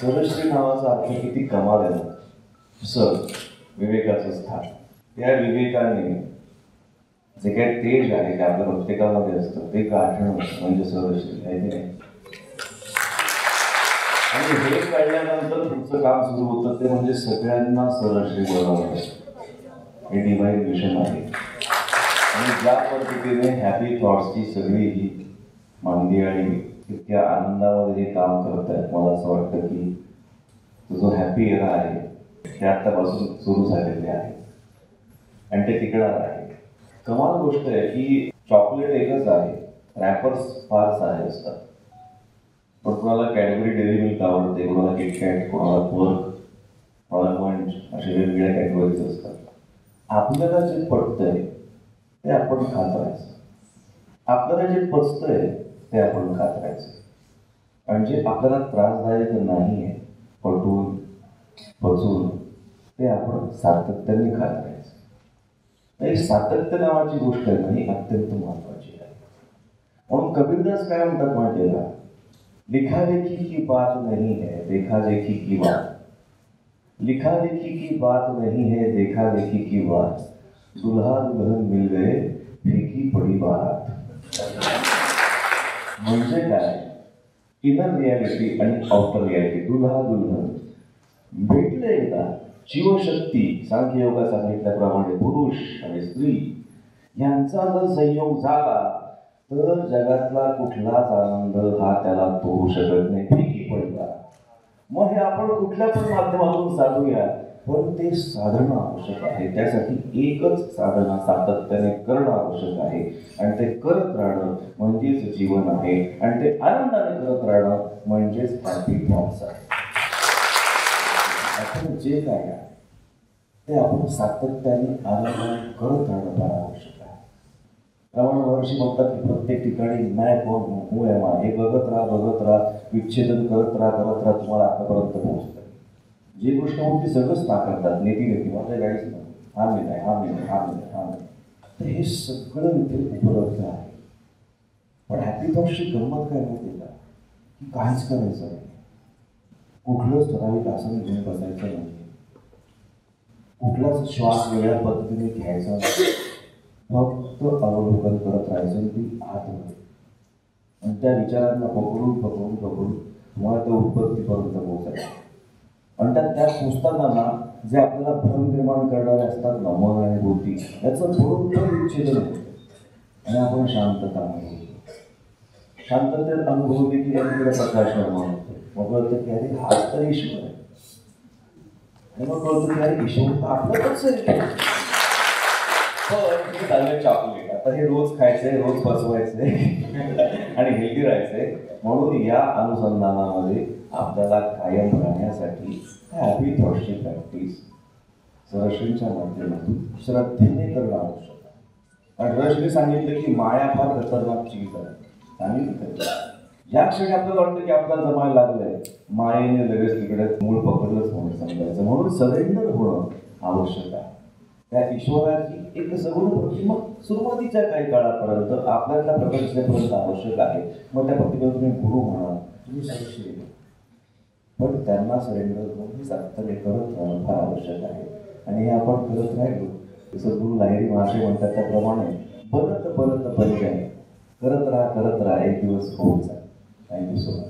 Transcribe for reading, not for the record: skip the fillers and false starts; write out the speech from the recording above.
सरश्री नावाचा अर्थ किती कमाल आहे ना. सर विवेकाचं स्थान, त्या विवेकाने जे काही तेज आहे ते आपल्या प्रत्येकामध्ये असतं ते गाठणं म्हणजे सरश्री आहे की नाही. आणि हे कळल्यानंतर पुढचं काम सुरू होतं ते म्हणजे सगळ्यांना सरश्री बनवणं. हे डिवाइन मिशन आहे. आणि ज्या पद्धतीने हॅपी थॉट्सची सगळी ही मंडळी इतक्या आनंदामध्ये हे काम करत आहेत, मला असं वाटतं की तो जो हॅपी एरा आहे ते आत्तापासून सुरू झालेले आहे आणि ते टिकणार आहे. कमाल गोष्ट आहे की चॉकलेट एकच आहे, रॅपर्स फार सारे असतात. पण कोणाला कॅडबरी डेअरी मिल्क आवडते, कोणाला किटकॅट, कोणाला पर्क, कोणाला मंच, असे वेगवेगळ्या कॅटेगरीज असतात. आपल्याला जे पटतंय ते आपण खात राहायचं, आपल्याला जे पचतंय ते आपण खात राहायचं. आणि जे आपल्याला त्रासदायक नाही आहे पटवून पचवून ते आपण सातत्याने खात राहायचं. एक सातत्य नावाची गोष्ट आहे ना, ही अत्यंत महत्वाची आहे. म्हणून कबीरदास काय म्हणतात माहिती का, लिखा देखी की बात नहीं है देखा देखी की बात, लिखा देखी की बात नहीं है देखा देखी की बात, दुल्हा दुल्हन मिल गए फेकी पडी बारात. म्हणजे काय, इनर रियालिटी आणि आउटर रियालिटी, दुल्हा दुल्हन भेटले एकदा. शिवशक्ती सांख्ययोगा सांगितल्याप्रमाणे पुरुष आणि स्त्री यांचा जर संयोग झाला तर जगातला कुठलाच आनंद हा त्याला तोडू शकत नाही, फेकी पडला. मग हे आपण कुठल्या पण माध्यमातून साधूया, पण ते साधणं आवश्यक आहे. त्यासाठी एकच साधना सातत्याने करणं आवश्यक आहे आणि ते करत राहणं म्हणजेच जीवन आहे आणि ते आनंदाने करत राहणं म्हणजेच हॅपी थॉट्स आहे. आपण जे काय आहे ते आपण सातत्याने आनंदाने करत राहणं फार आवश्यक आहे. रमण महर्षी म्हणतात की प्रत्येक ठिकाणी मैं कोण हूँ है मा, हे बघत राहा विच्छेदन करत राहा तुम्हाला आतापर्यंत पोहोचतं. जी गोष्ट होती ती सगळंच नाकारतात, नेती माझ्या गाडीच नाही, हा मी नाही. तर हे सगळं इथे उपलब्ध आहे. पण हॅपी थॉट्सची गंमत काय माहिती का, की काहीच करायचं नाही, कुठलंच ठराविक आसन घेऊन बसायचं नाही, कुठलाच श्वास वेगळ्या पद्धतीने घ्यायचा नाही, फक्त अवलोकन करत राहायचं ती आतमध्ये. आणि त्या विचारांना पकडून तुम्हाला त्या उत्पत्तीपर्यंत पोहोचायचं. आणि त्यात पोचताना ना जे आपल्याला भ्रम निर्माण करणारे असतात ना, मन आणि बुद्धी, याचं बरोबर विच्छेदन होतं आणि आपण शांतता अनुभवतो. शांततेत अनुभव देखील तिकडे प्रकाश निर्माण होतो. मग कळतं की अरे हाच तर ईश्वर आहे. आणि मग कळतं की अरे ईश्वर तर आपल्याकडच आहे. पण चाललंय चॉकलेट, आता हे रोज खायचंय, रोज पचवायचंय आणि हेल्दी राहायचंय. म्हणून या अनुसंधानामध्ये आपल्याला कायम राहण्यासाठी हॅपी थॉट्सची प्रॅक्टिस सरश्रींच्या माध्यमातून श्रद्धेने करणं आवश्यक आहे. आणि रश्मी सांगितलं की माया फार खतरनाक चीज आहे. सांगितलं ज्या क्षणी आपल्याला वाटतं की आपल्याला जमायला लागलंय, मायेने लगेच तिकडे मूळ पकडलंच म्हणून समजायचं. म्हणून सरेंडर होणं आवश्यक आहे. त्या ईश्वराची एक सगुण प्रतिमा सुरुवातीच्या काही काळापर्यंत आपल्याला प्रकटतेपर्यंत आवश्यक आहे. मग त्या प्रतिमेला तुम्ही गुरु म्हणा, तुम्ही सरश्री, पण त्यांना सरेंडर करून हे सातत्याने करत राहणं फार आवश्यक आहे. आणि हे आपण करत राहिलो, सद्गुरू लाहिरी महाशय म्हणतात त्याप्रमाणे परत पर्याय करत राहा, एक दिवस होऊन जाईल. Thank you so much.